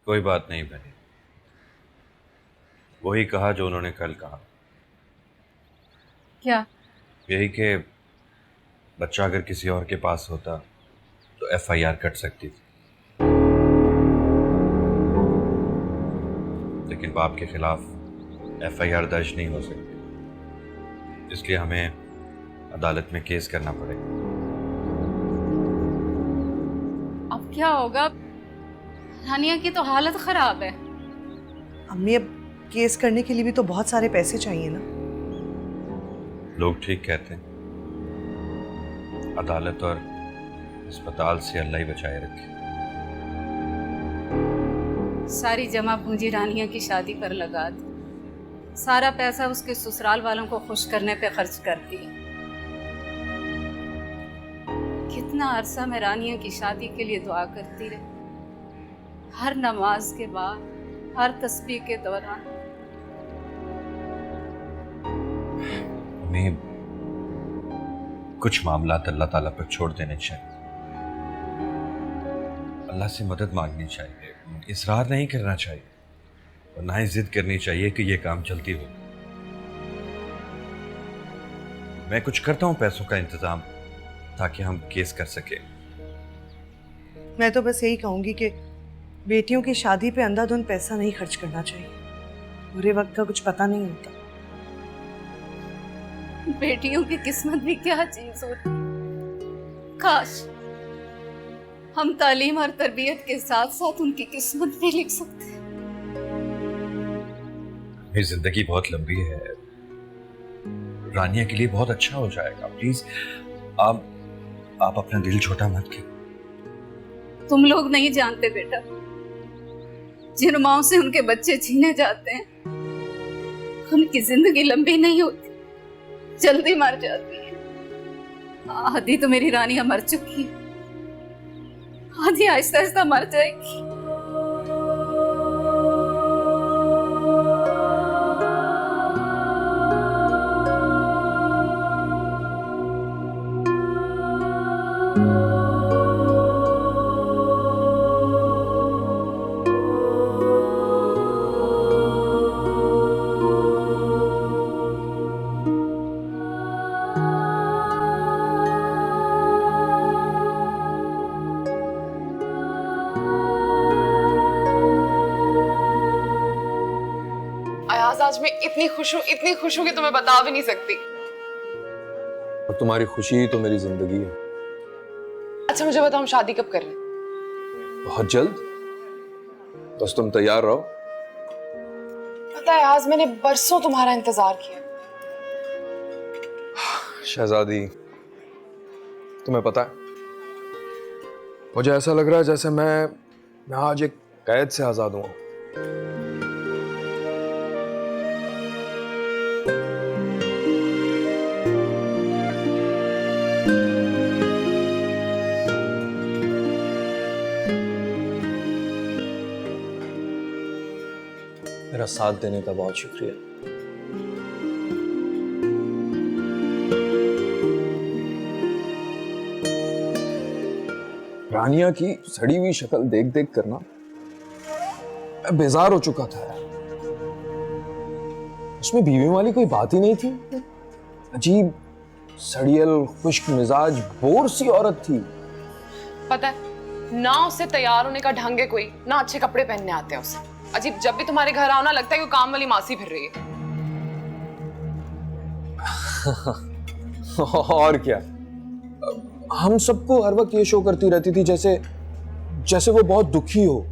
कोई बात नहीं बनी। वही कहा जो उन्होंने कल कहा। क्या? यही कि बच्चा अगर किसी और के पास होता तो एफआईआर कट सकती थी, लेकिन बाप के खिलाफ एफआईआर दर्ज नहीं हो सकती, इसलिए हमें अदालत में केस करना पड़ेगा। अब क्या होगा? हानिया की तो हालत खराब है। अम्मी, अब केस करने के लिए भी तो बहुत सारे पैसे चाहिए ना। लोग ठीक कहते हैं, अदालत और अस्पताल से अल्लाह ही बचाए रखे। सारी जमा पूंजी रानिया की शादी पर लगा दी, सारा पैसा उसके ससुराल वालों को खुश करने पे खर्च कर दिया। कितना अरसा मैं रानिया की शादी के लिए दुआ करती रही, हर नमाज के बाद, हर तस्बीह के दौरान। हमें कुछ मामलात अल्लाह ताला पर छोड़ देने चाहिए, अल्लाह से मदद मांगनी चाहिए, इसरार नहीं करना चाहिए और ना ही जिद करनी चाहिए कि ये काम जल्दी हो। मैं कुछ करता हूँ पैसों का इंतजाम ताकि हम केस कर सके। मैं तो बस यही कहूंगी कि बेटियों की शादी पे अंधाधुंध पैसा नहीं खर्च करना चाहिए। बुरे वक्त का कुछ पता नहीं होता। बेटियों की किस्मत भी क्या चीज होती। काश हम तालीम और तरबियत के साथ साथ उनकी किस्मत भी लिख सकते। मेरी जिंदगी बहुत लंबी है, रानिया के लिए बहुत अच्छा हो जाएगा। प्लीज आप अपना दिल छोटा मत करो। तुम लोग नहीं जानते बेटा, जिन माओं से उनके बच्चे छीने जाते हैं उनकी जिंदगी लंबी नहीं होती, जल्दी मर जाती है। आधी तो मेरी रानियां मर चुकी है, आधी आहिस्ता आहिस्ता मर जाएगी। अयाज, आज मैं इतनी खुश हूँ कि तुम्हें बता भी नहीं सकती। और तुम्हारी खुशी ही तो मेरी जिंदगी है। अच्छा मुझे बताओ, हम शादी कब कर रहे हैं? बहुत जल्द। बस तुम तैयार रहो। पता है अयाज, मैंने बरसों तुम्हारा इंतजार किया। शहजादी, तुम्हें पता है, मुझे ऐसा लग रहा है जैसे मैं आज एक कैद से आजाद हुआ। मेरा साथ देने का बहुत शुक्रिया। रानिया की सड़ी हुई शक्ल देख देख करना मैं बेजार हो चुका था यार। उसमें बीवी वाली कोई बात ही नहीं थी। अजीब सड़ियल खुश्क मिजाज बोर सी औरत थी। पता है ना, उससे तैयार होने का ढंग है कोई ना, अच्छे कपड़े पहनने आते हैं उसे। अजीब, जब भी तुम्हारे घर आओ ना लगता है कि वो काम वाली मासी फिर रही है। और क्या, हम सबको हर वक्त ये शो करती रहती थी जैसे जैसे वो बहुत दुखी हो।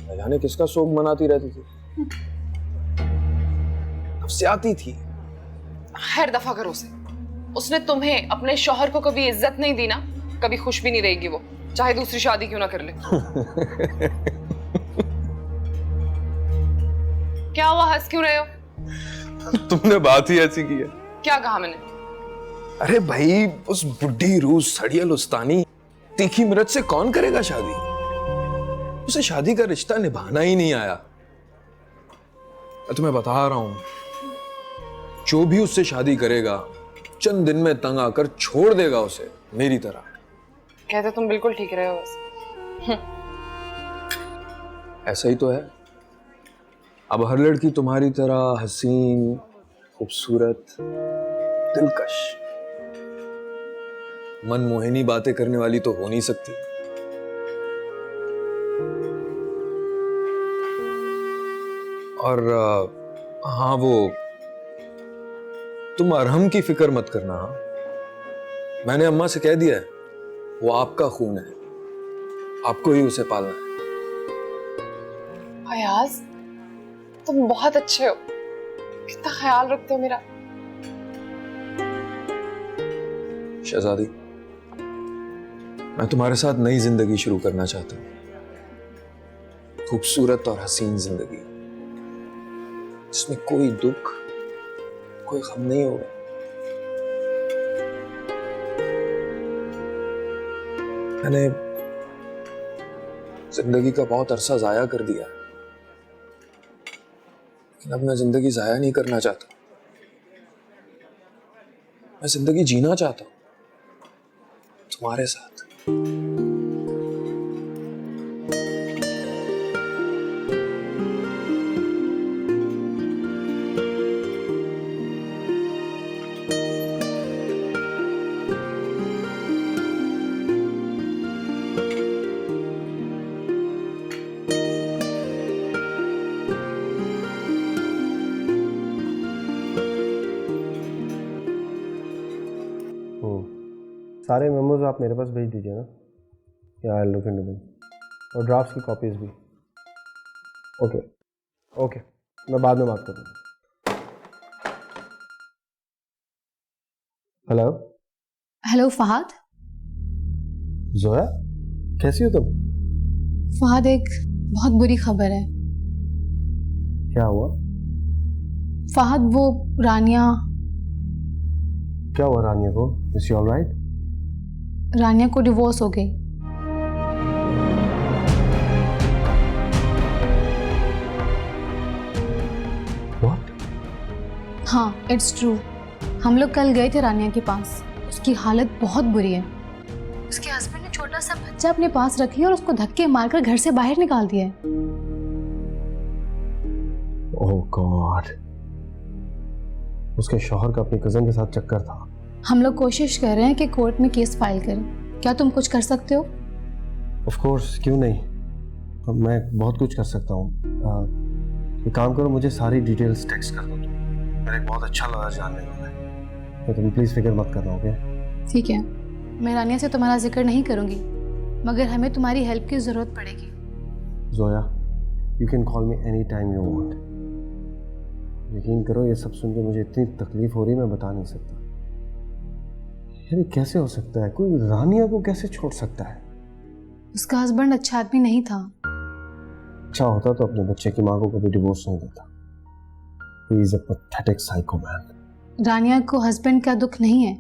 न जाने किसका शोक मनाती रहती थी। नफसियाती थी। हर दफा करो उसे। उसने तुम्हें, अपने शौहर को कभी इज्जत नहीं दी ना, कभी खुश भी नहीं रहेगी वो, चाहे दूसरी शादी क्यों ना कर ले। क्या हुआ, हंस क्यों रहे हो? तुमने बात ही ऐसी की है। क्या कहा मैंने? अरे भाई, उस बुढ़ी रूस सड़ियल उस्तानी तीखी मिर्च से कौन करेगा शादी? उसे शादी का रिश्ता निभाना ही नहीं आया। मैं तुम्हें बता रहा हूं, जो भी उससे शादी करेगा चंद दिन में तंग आकर छोड़ देगा उसे, मेरी तरह। कहते तुम बिल्कुल ठीक रहे हो बस। ऐसा ही तो है। अब हर लड़की तुम्हारी तरह हसीन, खूबसूरत, दिलकश, मनमोहिनी बातें करने वाली तो हो नहीं सकती। और हाँ, वो तुम अरहम की फिक्र मत करना। हाँ, मैंने अम्मा से कह दिया है, वो आपका खून है, आपको ही उसे पालना है। फयाज, तुम बहुत अच्छे हो, कितना ख्याल रखते हो मेरा। शहजादी, मैं तुम्हारे साथ नई जिंदगी शुरू करना चाहता हूँ, खूबसूरत और हसीन जिंदगी, जिसमें कोई दुख, कोई गम नहीं होगा। मैंने जिंदगी का बहुत अरसा जाया कर दिया, लेकिन अब मैं जिंदगी जाया नहीं करना चाहता। मैं जिंदगी जीना चाहता हूं तुम्हारे साथ। सारे मेमोज आप मेरे पास भेज दीजिए ना, या आई लुक इनटू देम, और ड्राफ्ट्स की कॉपीज भी। ओके ओके, मैं बाद में बात करूँगा। Hello hello Fahad. जोया, कैसी हो तुम? फहद, एक बहुत बुरी खबर है। क्या हुआ? फहद, वो रानिया। क्या हुआ रानिया को? Is she alright? रानिया को डिवोर्स हो गई। व्हाट? हाँ, इट्स ट्रू। हम लोग कल गए थे रानिया के पास। उसकी हालत बहुत बुरी है। उसके हस्बैंड ने छोटा सा बच्चा अपने पास रख लिया और उसको धक्के मारकर घर से बाहर निकाल दिया है। ओह गॉड, उसके शौहर का अपनी कजन के साथ चक्कर था। हम लोग कोशिश कर रहे हैं कि कोर्ट में केस फाइल करें। क्या तुम कुछ कर सकते हो? ऑफ कोर्स, क्यों नहीं, मैं बहुत कुछ कर सकता हूँ। एक काम करो, मुझे सारी डिटेल्स टेक्स्ट कर दो। मेरा एक बहुत अच्छा लॉयर जानने वाला है, तो तुम प्लीज़ फिक्र मत करना। ओके ठीक है, मैं रानिया से तुम्हारा जिक्र नहीं करूँगी, मगर हमें तुम्हारी हेल्प की ज़रूरत पड़ेगी। Zoya, you can call me any time you want. यकीन करो, ये सब सुन के मुझे इतनी तकलीफ हो रही है, मैं बता नहीं सकता। यार कैसे हो सकता है? कोई रानिया को कैसे छोड़ सकता है? उसका हस्बैंड अच्छा आदमी नहीं था। अच्छा होता तो अपने बच्चे की माँ को कभी डिवोर्स नहीं देता। He is a pathetic psycho man. रानिया को हस्बैंड का दुख नहीं है,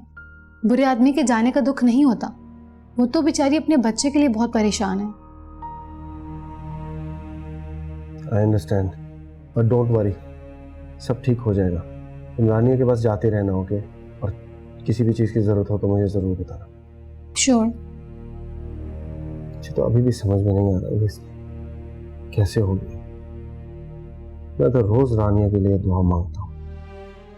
बुरे आदमी के जाने का दुख नहीं होता। वो तो बेचारी अपने बच्चे के लिए बहुत परेशान है। I understand, but don't worry, सब ठीक हो जाएगा। तुम रानिया के पास जाते रहना, ओके? और किसी भी चीज़ की ज़रूरत हो तो मुझे ज़रूर बताना। श्योर। मुझे तो अभी भी समझ में नहीं आ रहा है कैसे हो गया। मैं तो रोज़ रानिया के लिए दुआ मांगता हूँ,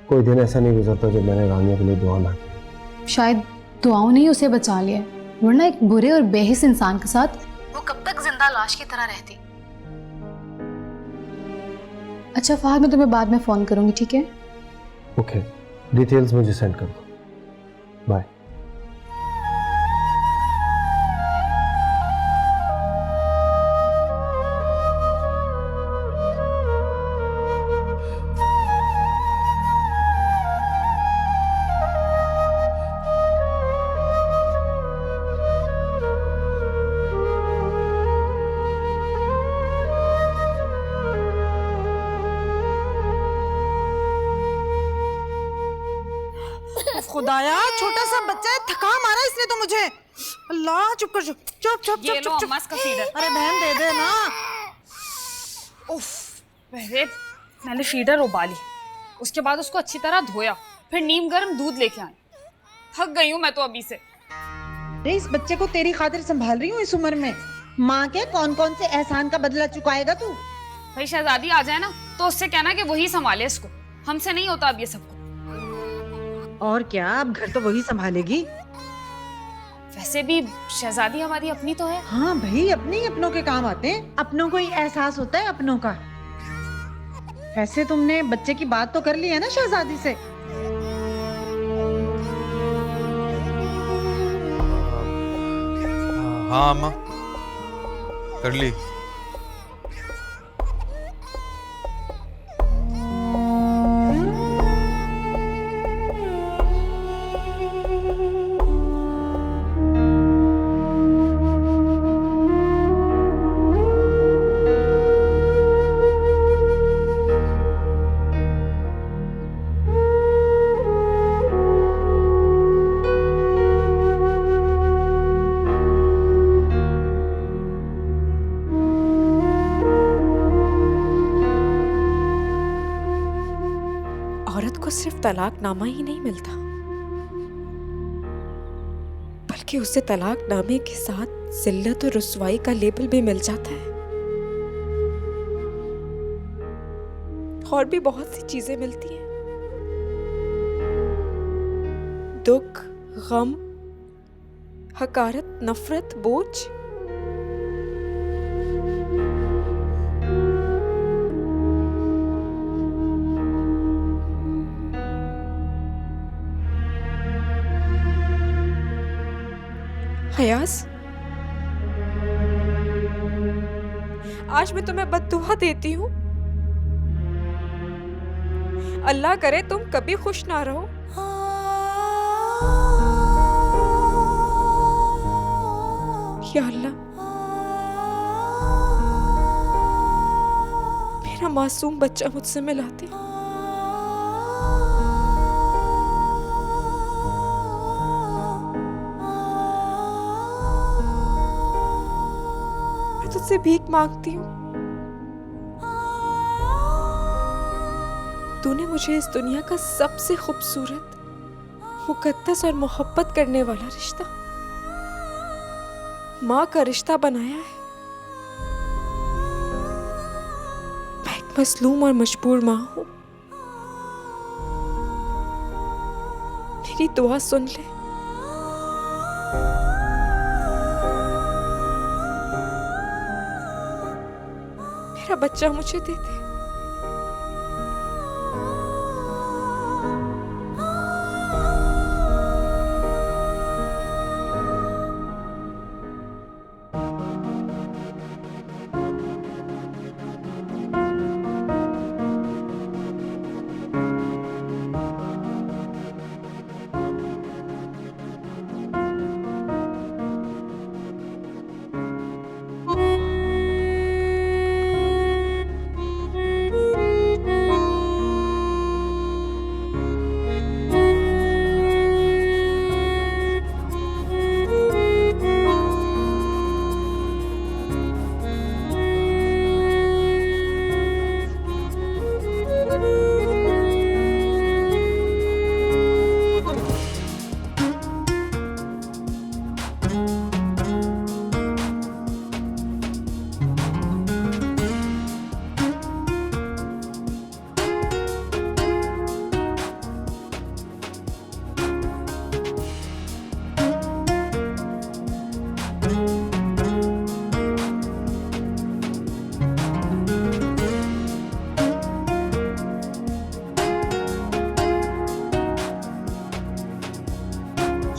कोई दिन ऐसा नहीं गुजरता जब मैंने रानिया के लिए दुआ ना की। शायद दुआओं ने ही उसे बचा लिया, वरना एक बुरे और बेहिस इंसान के साथ वो कब तक जिंदा लाश की तरह रहती। अच्छा फहद, मैं तुम्हें बाद में फ़ोन करूँगी, ठीक है? ओके, डिटेल्स मुझे सेंड कर दो। बाय। खुदाया, छोटा सा बच्चा है, थका मारा इसने तो मुझे। अल्लाह, चुप कर, चुप चुप चुप ये लो चुप अम्मा इसका फीडर। अरे बहन दे दे ना। उफ, पहले मैंने फीडर उबाली, उसके बाद उसको अच्छी तरह धोया, फिर नीम गर्म दूध लेके आई। थक गई हूँ मैं तो अभी से। अरे इस बच्चे को तेरी खातिर संभाल रही हूँ इस उम्र में। माँ के कौन कौन से एहसान का बदला चुकाएगा तू? भाई शहजादी आ जाए ना तो उससे कहना कि वही संभाले इसको, हमसे नहीं होता अब ये सब। और क्या, अब घर तो वही संभालेगी। वैसे भी शहजादी हमारी अपनी तो है। हाँ भाई, अपने ही अपनों के काम आते हैं, अपनों को ही एहसास होता है अपनों का। वैसे तुमने बच्चे की बात तो कर ली है ना शहजादी से? हाँ अम्मा, कर ली। औरत को सिर्फ तलाकनामा ही नहीं मिलता, बल्कि उसे तलाकनामे के साथ जिल्लत और रुसवाई का लेबल भी मिल जाता है। और भी बहुत सी चीजें मिलती हैं, दुख, गम, हकारत, नफरत, बोझ। हयास, आज मैं तुम्हें बद्दुआ देती हूँ। अल्लाह करे तुम कभी खुश ना रहो। या अल्लाह, मेरा मासूम बच्चा मुझसे मिला दे। तुझसे भीख मांगती हूँ, तूने मुझे इस दुनिया का सबसे खूबसूरत, मुकद्दस और मोहब्बत करने वाला रिश्ता, माँ का रिश्ता बनाया है। मैं एक मजलूम और मजबूर माँ हूँ। मेरी दुआ सुन ले। मेरा बच्चा मुझे दे दे।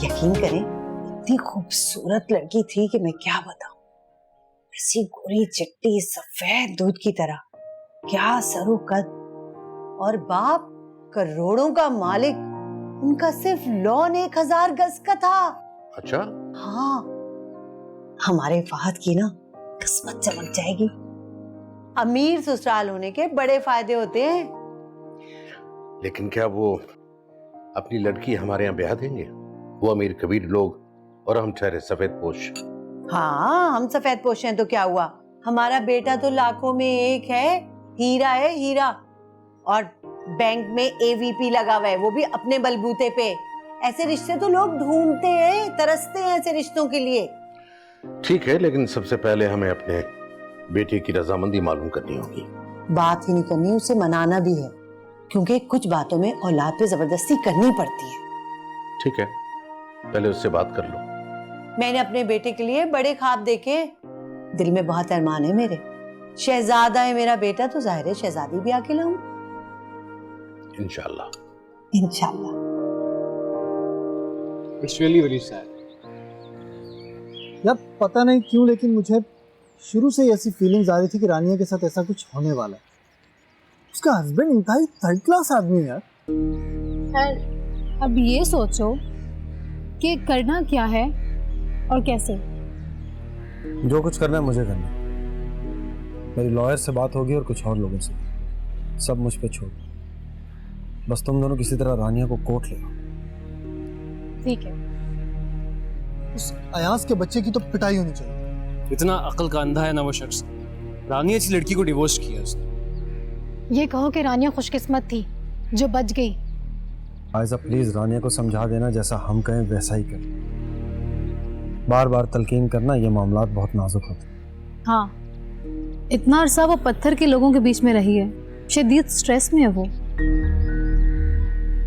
यकीन करें, इतनी खूबसूरत लड़की थी कि मैं क्या बताऊं। ऐसी गोरी चिट्टी सफेद दूध की तरह, क्या सरू कद, और बाप करोड़ों का मालिक। उनका सिर्फ लॉन 1000 गज का था। अच्छा? हाँ, हमारे फहद की ना किस्मत चमक जाएगी। अमीर ससुराल होने के बड़े फायदे होते हैं। लेकिन क्या वो अपनी लड़की हमारे यहाँ ब्याह देंगे? वो अमीर कबीर लोग और हम ठहरे सफेद पोश। हाँ, हम सफेद पोश हैं तो क्या हुआ, हमारा बेटा तो लाखों में एक है, हीरा है हीरा। और बैंक में एवीपी लगा हुआ है, वो भी अपने बलबूते पे। ऐसे रिश्ते तो लोग ढूंढते हैं, तरसते हैं ऐसे रिश्तों के लिए। ठीक है, लेकिन सबसे पहले हमें अपने बेटे की रजामंदी मालूम करनी होगी। बात ही नहीं करनी, उसे मनाना भी है, क्योंकि कुछ बातों में औलाद पे जबरदस्ती करनी पड़ती है। ठीक है, पहले उससे बात कर लो। मैंने अपने बेटे के लिए बड़े ख्वाब देखे, दिल में बहुत अरमान है मेरे। शहजादा है मेरा बेटा, तो जाहिर है शहजादी भी आके लाऊं। इंशाल्लाह। इंशाल्लाह। इट्स रियली वेरी सैड यार, पता नहीं क्यों लेकिन मुझे शुरू से ही ऐसी फीलिंग्स आ रही थी कि रानिया के साथ ऐसा कुछ होने वाला है। उसका हस्बैंड इंतहाई थर्ड क्लास आदमी है यार। अब ये सोचो कि करना क्या है और कैसे। जो कुछ करना है मुझे करना है। मेरी लॉयर से बात होगी और कुछ और लोगों से, सब मुझ पे छोड़। बस तुम दोनों किसी तरह रानिया को कोर्ट ले आओ। ठीक है। उस अयाज के बच्चे की तो पिटाई होनी चाहिए। इतना अकल का अंधा है ना वो शख्स। रानिया इस लड़की को डिवोर्स किया उसने। ये कहो कि रानिया खुशकिस्मत थी जो बच गई। आयजा प्लीज रानिया को समझा देना, जैसा हम कहें वैसा ही कर। बार बार तलकीन करना, ये मामलात बहुत नाजुक होते हैं। हाँ, इतना अरसा वो पत्थर के लोगों के बीच में रही है, शदीद स्ट्रेस में है वो।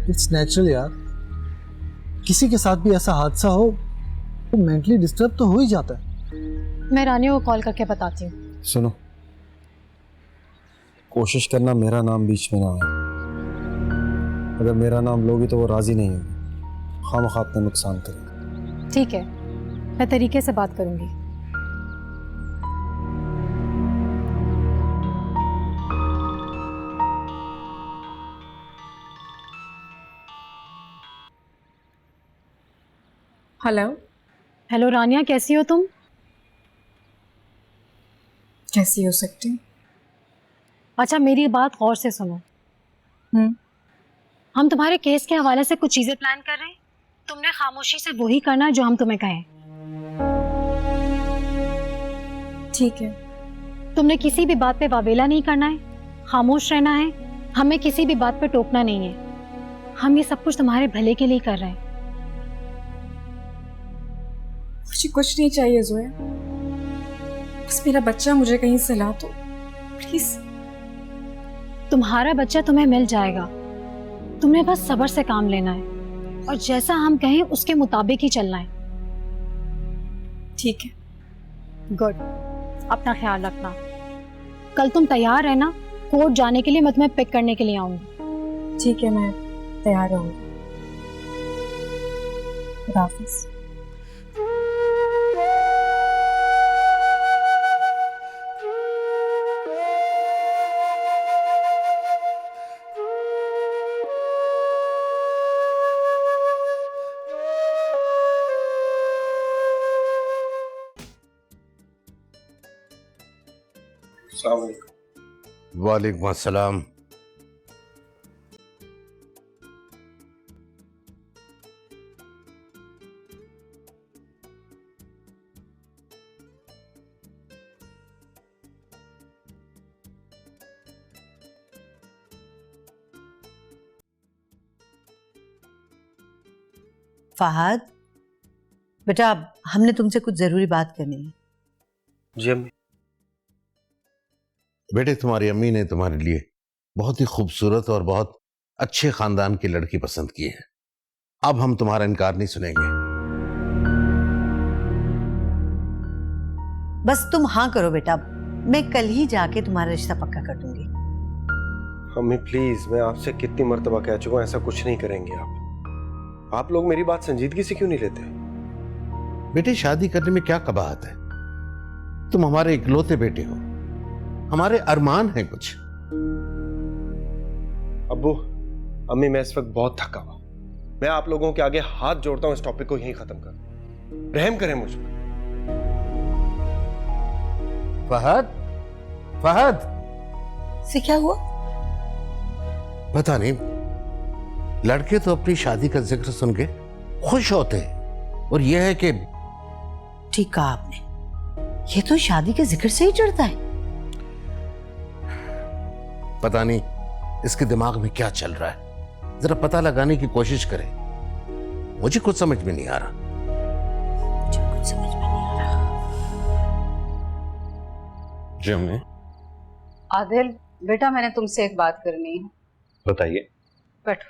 इट्स नेचुरल यार, किसी के साथ भी ऐसा हादसा हो तो मेंटली डिस्टर्ब तो हो ही जाता है। मैं रानिया को कॉल करके बताती हूँ। सुनो, कोशिश करना मेरा नाम बीच में ना आए। अगर मेरा नाम लोगी तो वो राजी नहीं होगी, खामखा अपना नुकसान करेगी। ठीक है, मैं तरीके से बात करूंगी। हेलो। हेलो रानिया, कैसी हो तुम? कैसी हो सकती हूँ? अच्छा, मेरी बात गौर से सुनो। हम तुम्हारे केस के हवाले से कुछ चीजें प्लान कर रहे हैं। तुमने खामोशी से वही करना है जो हम तुम्हें कहें। ठीक है। तुमने किसी भी बात पे वावेला नहीं करना है, खामोश रहना है। हमें किसी भी बात पे टोकना नहीं है। हम ये सब कुछ तुम्हारे भले के लिए कर रहे हैं। मुझे कुछ नहीं चाहिए जोया, बस मेरा बच्चा मुझे कहीं से ला दो प्लीज। तुम्हारा बच्चा तुम्हें मिल जाएगा, तुमने बस सब्र से काम लेना है और जैसा हम कहें उसके मुताबिक ही चलना है। ठीक है। गुड, अपना ख्याल रखना। कल तुम तैयार रहना, कोर्ट जाने के लिए मैं तुम्हें पिक करने के लिए आऊंगी। ठीक है, मैं तैयार रहूंगी। खुदा हाफिज़। वालेकुम अस्सलाम। फहद बेटा, हमने तुमसे कुछ जरूरी बात करनी है। जी अम्मी। बेटे, तुम्हारी अम्मी ने तुम्हारे लिए बहुत ही खूबसूरत और बहुत अच्छे खानदान की लड़की पसंद की है। अब हम तुम्हारा इनकार नहीं सुनेंगे। बस तुम हाँ करो बेटा, मैं कल ही जाके तुम्हारा रिश्ता पक्का कर दूंगी। अम्मी प्लीज, मैं आपसे कितनी मर्तबा कह चुका हूँ ऐसा कुछ नहीं करेंगे आप लोग मेरी बात संजीदगी से क्यों नहीं लेते? बेटे, शादी करने में क्या कबाहत है? तुम हमारे इकलौते बेटे हो, हमारे अरमान हैं कुछ। अब्बू अम्मी, मैं इस वक्त बहुत थका हुआ। मैं आप लोगों के आगे हाथ जोड़ता हूं, इस टॉपिक को यहीं खत्म कर। रहम करें मुझ पर। फहद, फहद से क्या हुआ? पता नहीं, लड़के तो अपनी शादी का जिक्र सुन के खुश होते हैं, और यह है कि ठीक कहा आपने, ये तो शादी के जिक्र से ही चढ़ता है। पता नहीं इसके दिमाग में क्या चल रहा है, जरा पता लगाने की कोशिश करें। मुझे कुछ समझ में नहीं आ रहा। मुझे कुछ समझ में नहीं आ रहा। जी अम्मी। आदिल बेटा, मैंने तुमसे एक बात करनी है। बताइए। बैठो।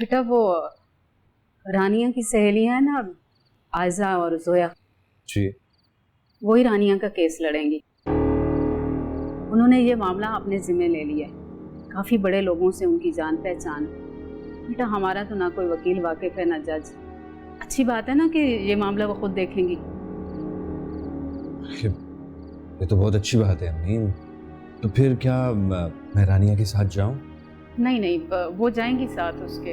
बेटा, वो रानिया की सहेलियां हैं ना, आयजा और जोया जी। वही रानिया का केस लड़ेंगी। उन्होंने ये मामला अपने जिम्मे ले लिया है। काफी बड़े लोगों से उनकी जान पहचान है। बेटा, हमारा तो ना कोई वकील वाकिफ है ना जज। अच्छी बात है ना कि ये मामला वो खुद देखेंगी। ये तो बहुत अच्छी बात है अम्मी। तो फिर क्या मैं रानिया के साथ जाऊं? नहीं नहीं, वो जाएंगी साथ उसके।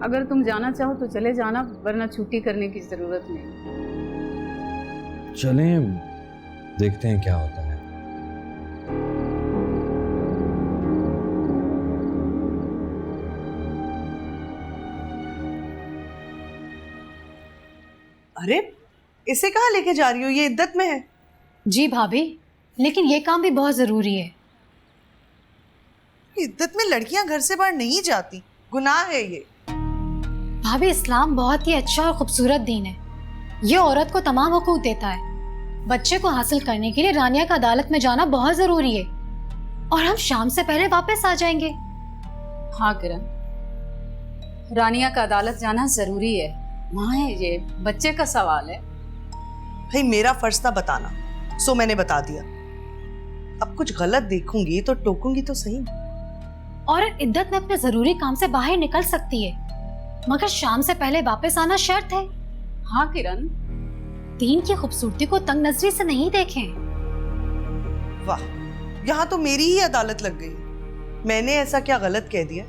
अगर तुम जाना चाहो तो चले जाना, वरना छुट्टी करने की जरूरत नहीं। चलें, देखते हैं क्या होता है। अरे इसे कहाँ लेके जा रही हो? ये इद्दत में है। जी भाभी, लेकिन ये काम भी बहुत ज़रूरी है। इद्दत में लड़कियां घर से बाहर नहीं जाती, गुनाह है ये। भाभी, इस्लाम बहुत ही अच्छा और खूबसूरत दीन है। ये औरत को तमाम हुकूक देता है। बच्चे को हासिल करने के लिए रानिया का अदालत में जाना बहुत ज़रूरी है, और हम शाम से पहले वापस आ जाएंगे। हाँ किरण, रानिया का अदालत जाना जरूरी है। माँ है ये, बच्चे का सवाल है। भाई मेरा फर्ज था बताना, सो मैंने बता दिया। अब कुछ गलत देखूंगी तो टोकूंगी तो सही। औरत इद्दत में अपने जरूरी काम से बाहर निकल सकती है, मगर शाम से पहले वापस आना शर्त है। हाँ किरण, दीन की खूबसूरती को तंग नजरी से नहीं देखें। वाह, यहाँ तो मेरी ही अदालत लग गई। मैंने ऐसा क्या गलत कह दिया?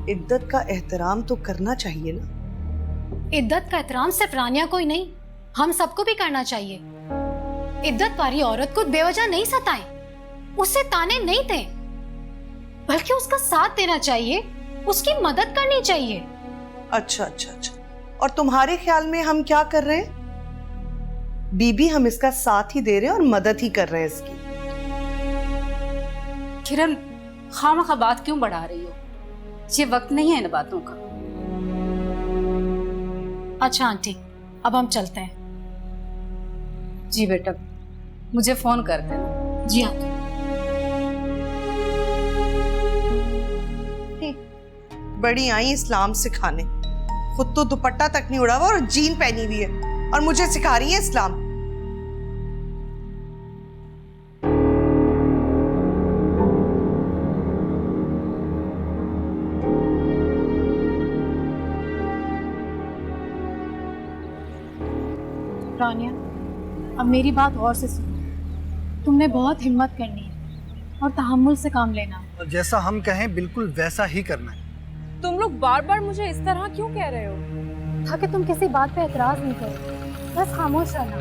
इद्दत का एहतराम तो करना चाहिए ना। इद्दत का एहतराम सिर्फ रानिया को ही नहीं, हम सबको भी करना चाहिए। इद्दत वाली औरत को बेवजह नहीं सताएं, उसे ताने नहीं दें, बल्कि उसका साथ देना चाहिए, उसकी मदद करनी चाहिए। अच्छा अच्छा अच्छा, और तुम्हारे ख्याल में हम क्या कर रहे हैं? बीबी, हम इसका साथ ही दे रहे हैं और मदद ही कर रहे हैं इसकी। किरण, खामखा बात क्यों बढ़ा रही हो? ये वक्त नहीं है इन बातों का। अच्छा आंटी, अब हम चलते हैं। जी बेटा, मुझे फोन कर देना। जी आंटी। बड़ी आई इस्लाम सिखाने, खुद तो दुपट्टा तक नहीं उड़ा हुआ और जीन पहनी हुई है, और मुझे सिखा रही है इस्लाम। रानिया, अब मेरी बात और से सुनो। तुमने बहुत हिम्मत करनी है और तहम्मुल से काम लेना है। और जैसा हम कहें बिल्कुल वैसा ही करना है। तुम लोग बार बार मुझे इस तरह क्यों कह रहे हो? ताकि तुम किसी बात पे एतराज नहीं करो, बस खामोश रहना।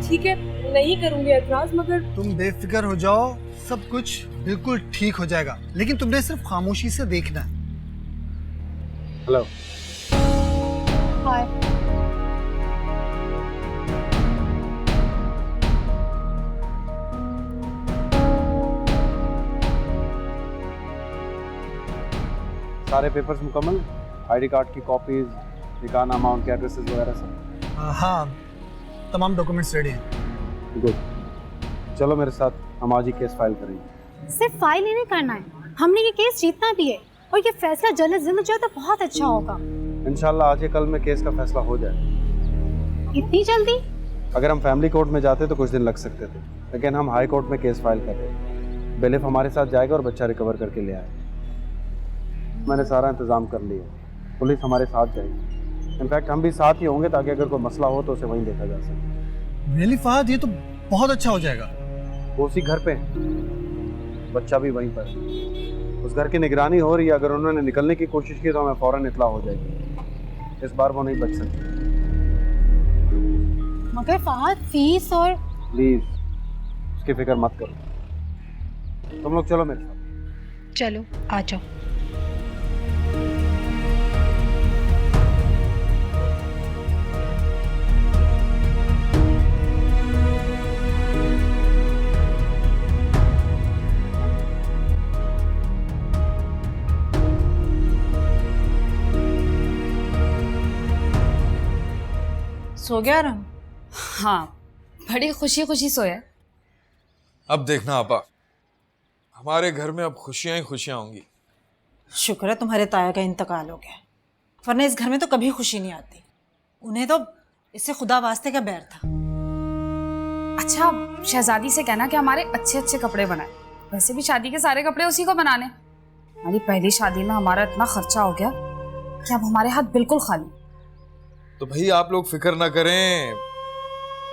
ठीक है, नहीं करूंगी एतराज, मगर तुम बेफिक्र हो जाओ, सब कुछ बिल्कुल ठीक हो जाएगा, लेकिन तुमने सिर्फ खामोशी से देखना है। हेलो। हाय। सारे पेपर्स मुकम्मल? आईडी कार्ड की कॉपीज, निकाह अमाउंट के एड्रेसेस वगैरह सब? हाँ, तमाम डॉक्यूमेंट्स रेडी हैं। गुड, चलो मेरे साथ, हम आज ही केस फाइल करेंगे। सिर्फ फाइल ही नहीं करना है, हमने ये केस जीतना भी है, और ये फैसला जल्द से जल्द जाए तो बहुत अच्छा होगा। इंशाल्लाह आज या कल में केस का फैसला हो जाए। इतनी जल्दी? अगर हम फैमिली कोर्ट में जाते तो कुछ दिन लग सकते थे, लेकिन हम हाई कोर्ट में केस फाइल कर रहे हैं। बेलिफ हमारे साथ जाएगा और बच्चा रिकवर करके ले आएगा। मैंने सारा इंतजाम कर लिया, पुलिस हमारे साथ जाएगी। इनफैक्ट हम भी साथ ही होंगे, ताकि अगर कोई मसला हो तो उसे वहीं देखा जा सके। रियली फहद, ये तो बहुत अच्छा हो जाएगा। वो उसी घर पे, बच्चा भी वहीं पर, उस घर की निगरानी हो रही है। अगर उन्होंने निकलने की कोशिश की तो हमें फौरन इत्ला हो जाएगी। इस बार वो नहीं बच सकती। मगर फहद, फीस और प्लीज उसकी फिक्र मत करो। तुम लोग चलो मेरे साथ। चलो आ जाओ। सो गया राम? हाँ, बड़ी खुशी खुशी सोया। अब देखना आपा, हमारे घर में अब खुशियां ही खुशियां होंगी। शुक्र है तुम्हारे ताया का इंतकाल हो गया, वरना इस घर में तो कभी खुशी नहीं आती। उन्हें तो इससे खुदा वास्ते का बैर था। अच्छा, शहजादी से कहना कि हमारे अच्छे अच्छे कपड़े बनाए। वैसे भी शादी के सारे कपड़े उसी को बनाने। हमारी पहली शादी में हमारा इतना खर्चा हो गया कि अब हमारे हाथ बिल्कुल खाली। तो भाई आप लोग फिक्र ना करें,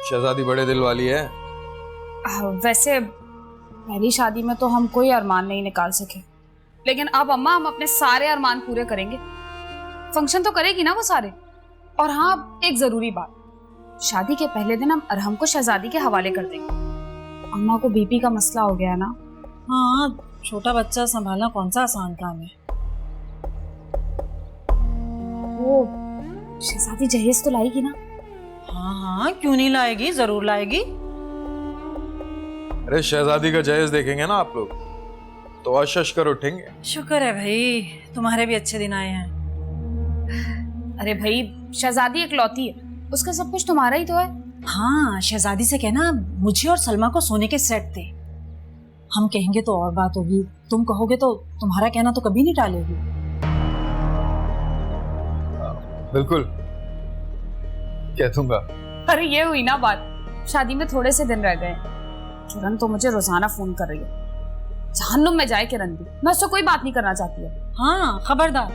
शहजादी बड़े दिल वाली है। वैसे पहली शादी में तो हम कोई अरमान नहीं निकाल सके, लेकिन अब अम्मा हम अपने सारे अरमान पूरे करेंगे। फंक्शन तो करेगी ना वो सारे। और हाँ, एक जरूरी बात, शादी के पहले दिन हम अरहम को शहजादी के हवाले कर देंगे। अम्मा को बीपी का मसला हो गया है ना। हाँ, छोटा बच्चा संभालना कौन सा आसान काम है। वो शहजादी जहेज तो लाएगी ना? हाँ हाँ, क्यों नहीं लाएगी, जरूर लाएगी। अरे शहजादी का जहेज देखेंगे ना आप लोग तो अशश कर उठेंगे। शुक्र है भाई, तुम्हारे भी अच्छे दिन आए हैं। अरे भाई, शहजादी इकलौती है, उसका सब कुछ तुम्हारा ही तो है। हाँ, शहजादी से कहना मुझे और सलमा को सोने के सेट दे। हम कहेंगे तो और बात होगी, तुम कहोगे तो तुम्हारा कहना तो कभी नहीं टालेगी। बिल्कुल कह दूंगा। अरे ये हुई ना बात, शादी में थोड़े से दिन रह गए। किरण तो मुझे रोजाना फोन कर रही है। जहन्नुम में जाए किरण भी, मैं उससे कोई बात नहीं करना चाहती है। हाँ, खबरदार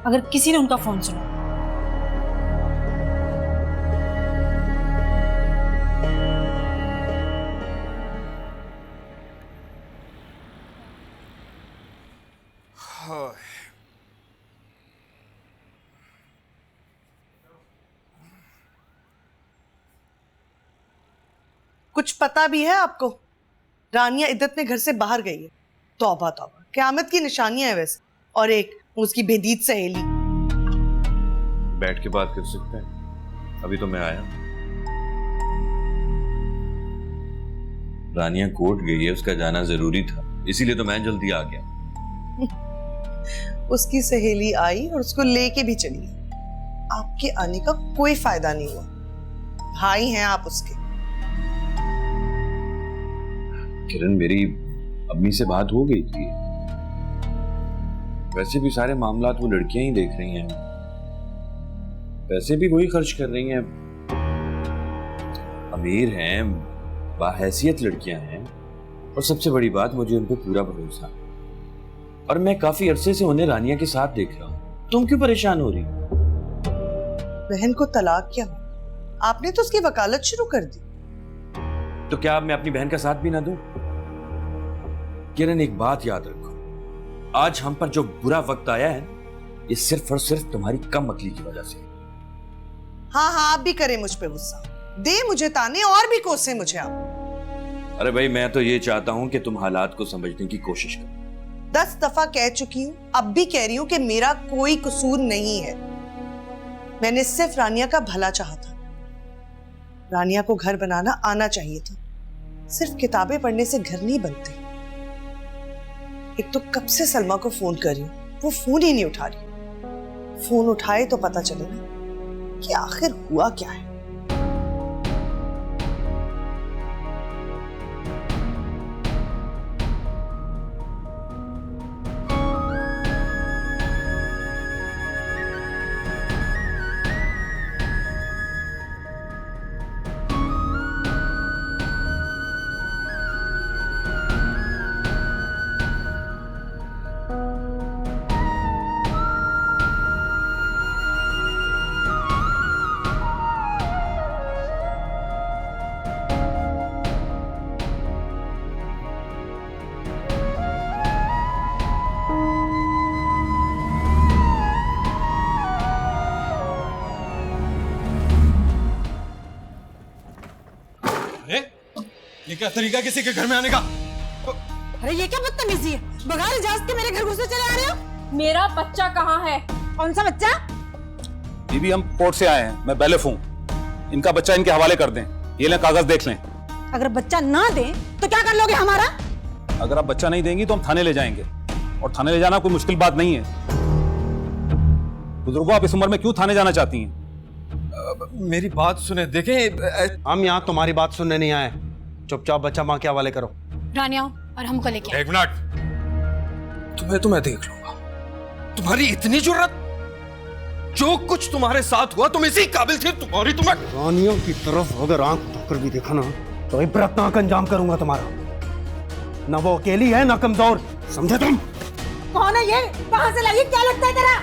अगर किसी ने उनका फोन सुना। कुछ पता भी है आपको? रानिया इद्दत में घर से बाहर गई है। तौबा तौबा, क़यामत की निशानियां है वैसे। और एक उसकी बेदीद सहेली। बैठ के बात कर सकते हैं, अभी तो मैं आया। रानिया कोर्ट गई है, उसका जाना जरूरी था, इसीलिए तो मैं जल्दी आ गया। उसकी सहेली आई और उसको लेके भी चली। आपके आने का कोई फायदा नहीं हुआ। भाई हैं आप उसके। किरण, मेरी अम्मी से बात हो गई थी। वैसे भी सारे मामलात वो लड़कियां ही देख रही हैं, पैसे भी वही खर्च कर रही हैं। अमीर हैं, बाहैसियत लड़कियां हैं, और सबसे बड़ी बात, मुझे उन पर पूरा भरोसा। और मैं काफी अरसे से उन्हें रानिया के साथ देख रहा हूं। तुम क्यों परेशान हो रही? बहन को तलाक क्या हो? आपने तो उसकी वकालत शुरू कर दी। तो क्या अब मैं अपनी बहन का साथ भी ना दूं? किरण, एक बात याद रखो, आज हम पर जो बुरा वक्त आया है, ये सिर्फ और सिर्फ तुम्हारी कम अक्ली की वजह से। हाँ हाँ, आप भी करें मुझ पे गुस्सा, दे मुझे ताने और भी कोसे मुझे आप। अरे भाई, मैं तो ये चाहता हूं कि तुम हालात को समझने की कोशिश करो। 10 दफा कह चुकी हूं, अब भी कह रही हूं कि मेरा कोई कसूर नहीं है। मैंने सिर्फ रानिया का भला चाहा था। रानिया को घर बनाना आना चाहिए था। सिर्फ किताबें पढ़ने से घर नहीं बनते। एक तो कब से सलमा को फोन कर रही हूं, वो फोन ही नहीं उठा रही। फोन उठाए तो पता चले ना कि आखिर हुआ क्या है। ये क्या तरीका किसी के घर में आने का? अरे ये क्या बदतमीजी है? बगैर इजाजत के मेरे घर घुसने चले आ रहे हो? मेरा बच्चा कहाँ है? कौन सा बच्चा? दीदी, हम कोर्ट से आए हैं, मैं बैलेफ हूँ। इनका बच्चा इनके हवाले कर दें। ये लें कागज, देख लें। अगर बच्चा ना दे तो क्या कर लोगे हमारा? अगर आप बच्चा नहीं देंगी तो हम थाने ले जाएंगे, और थाने ले जाना कोई मुश्किल बात नहीं है। बुजुर्गों, आप इस उम्र में क्यों थाने जाना चाहती हैं? मेरी बात सुने, देखें हम यहाँ तुम्हारी बात सुनने नहीं आए। चुपचाप बच्चा माँ के हवाले करो। रानिया और हमको लेके एक मिनट, तुम्हें तो मैं देख लूंगा। तुम्हारी इतनी जुर्रत, जो कुछ तुम्हारे साथ हुआ तुम इसी काबिल थे। तुम्हारी तुम्हें रानियों की तरफ अगर आंख उठाकर भी देखा ना तो इबरतनाक अंजाम करूंगा तुम्हारा। ना वो अकेली है ना कमजोर, समझे तुम? कौन है ये? कहां से लाई? क्या लगता है तेरा?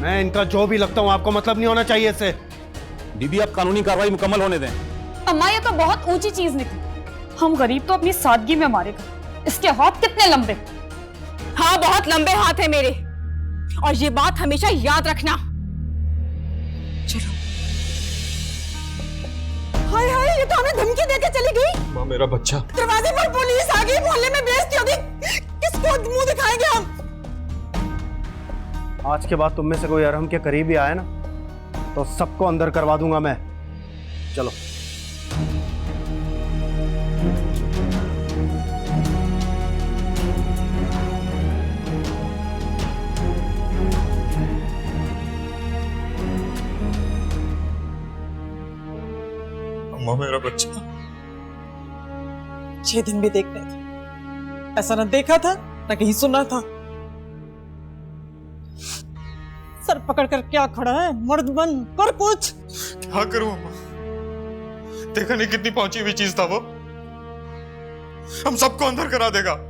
मैं इनका जो भी लगता हूँ, आपको मतलब नहीं होना चाहिए इससे। बीबी आप कानूनी कार्रवाई मुकम्मल होने दें। अम्मा ये तो बहुत ऊंची चीज निकली। हम गरीब तो अपनी सादगी में मारे गए। इसके हाथ कितने लंबे। हाँ, बहुत लंबे हाथ है मेरे, और ये बात हमेशा याद रखना। चलो। हाय हाय, ये तो हमें धमकी देके चली गई। माँ, मेरा बच्चा। दरवाजे पर पुलिस आ गई, मोहल्ले में बेइज्जती होगी। किसको मुंह दिखाएंगे हम? आज के बाद तुम में से कोई अरहम के करीब ही आया ना तो सबको अंदर करवा दूंगा मैं। चलो। अम्मा, मेरा बच्चा। 6 दिन भी देखने थे, ऐसा ना देखा था ना कहीं सुना था। सर पकड़ कर क्या खड़ा है? मर्द बन कर कुछ। क्या करूं अम्मा? देखा नहीं कितनी पहुंची हुई चीज था वो। हम सबको अंदर करा देगा।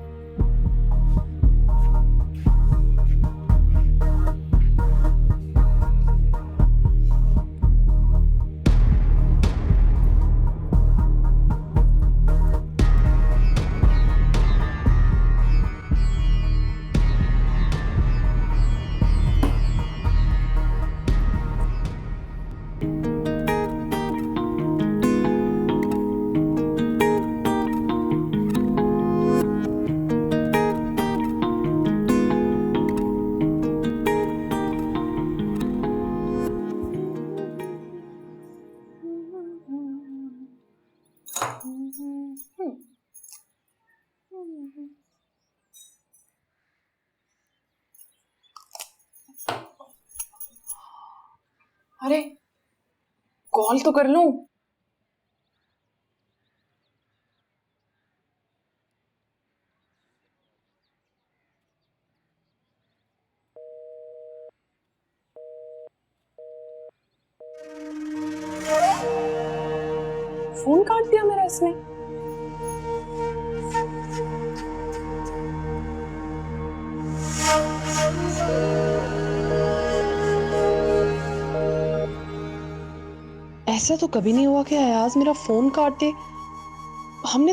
अरे कॉल तो कर लूं। फोन काट दिया मेरा इसने। ऐसा तो कभी नहीं हुआ कि अयाज मेरा फोन काट दे। हमने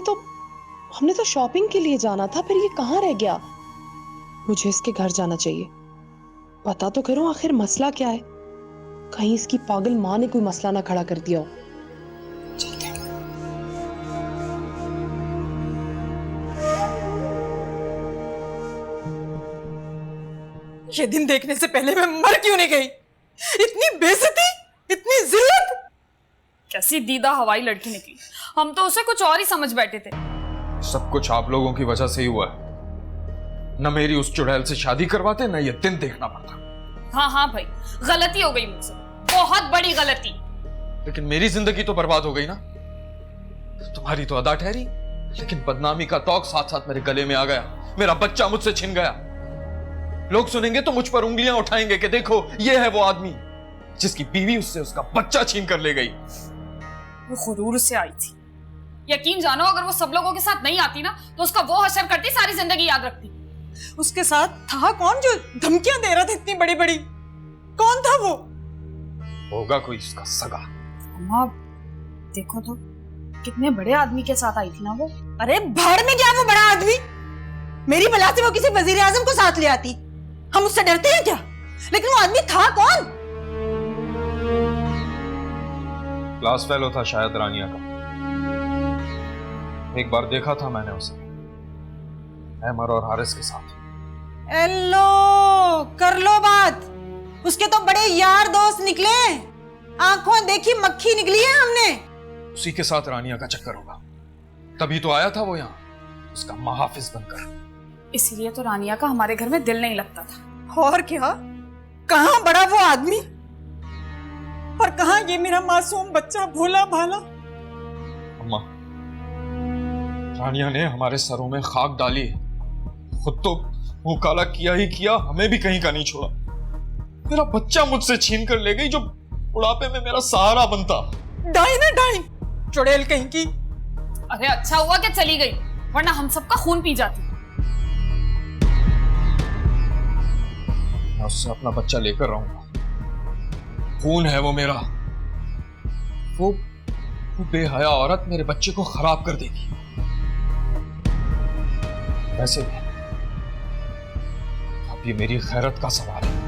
तो शॉपिंग के लिए जाना था, फिर ये कहाँ रह गया? मुझे इसके घर जाना चाहिए, पता तो करूं आखिर मसला क्या है। कहीं इसकी पागल माँ ने कोई मसला ना खड़ा कर दिया हो। चलते हैं। ये दिन देखने से पहले मैं मर क्यों नहीं गई? इतनी बेइज्जती, इतनी जिल्लत। कैसी दीदा हवाई लड़की निकली। हम तो उसे कुछ और ही समझ बैठे थे। सब कुछ आप लोगों की वजह से ही हुआ है। न मेरी उस चुड़ैल से शादी करवाते, न ये दिन देखना पड़ता। हाँ भाई, गलती हो गई मुझसे, बहुत बड़ी गलती। लेकिन मेरी जिंदगी तो बर्बाद हो गई ना। तुम्हारी तो अदा ठहरी, लेकिन बदनामी का तौक साथ साथ मेरे गले में आ गया। मेरा बच्चा मुझसे छिन गया। लोग सुनेंगे तो मुझ पर उंगलियां उठाएंगे कि देखो ये है वो आदमी जिसकी बीवी उससे उसका बच्चा छीन कर ले गई। वो गुरूर से आई थी। यकीन जानो, अगर वो सब लोगों के साथ नहीं आती ना तो उसका वो हशर करती, सारी जिंदगी याद रखती। उसके साथ था कौन जो धमकियां दे रहा था इतनी बड़ी बड़ी? कौन था वो? होगा कोई उसका सगा। अम्मा देखो तो, कितने बड़े आदमी के साथ आई थी ना वो। अरे भाड़ में गया वो बड़ा आदमी। मेरी बला से वो किसी वजीर आजम को साथ ले आती। हम उससे डरते हैं क्या? लेकिन वो आदमी था कौन? क्लास फेलो था शायद रानिया का। एक बार देखा था मैंने उसे अहमर और हारिस के साथ। एलो, कर लो बात। उसके तो बड़े यार दोस्त निकले। आंखों देखी मक्खी निकली है हमने। उसी के साथ रानिया का चक्कर होगा, तभी तो आया था वो यहाँ उसका महाफिज बनकर। इसीलिए तो रानिया का हमारे घर में दिल नहीं लगता था। और क्या, कहां बड़ा वो आदमी और कहां ये मेरा मासूम बच्चा भोला भाला। अम्मा, रानिया ने हमारे सरों में खाक डाली है, खुद तो मुंह काला किया ही किया, हमें भी कहीं का नहीं छोड़ा। मेरा बच्चा मुझसे छीन कर ले गई जो बुढ़ापे में मेरा सहारा बनता। डाइन है डाइन, चुड़ैल कहीं की। अरे अच्छा हुआ कि चली गई, वरना हम सबका खून पी जाती। मैं उससे अपना बच्चा लेकर रहूंगा, खून है वो मेरा। वो बेहया औरत मेरे बच्चे को खराब कर देगी। वैसे भी अब ये मेरी खैरत का सवाल है।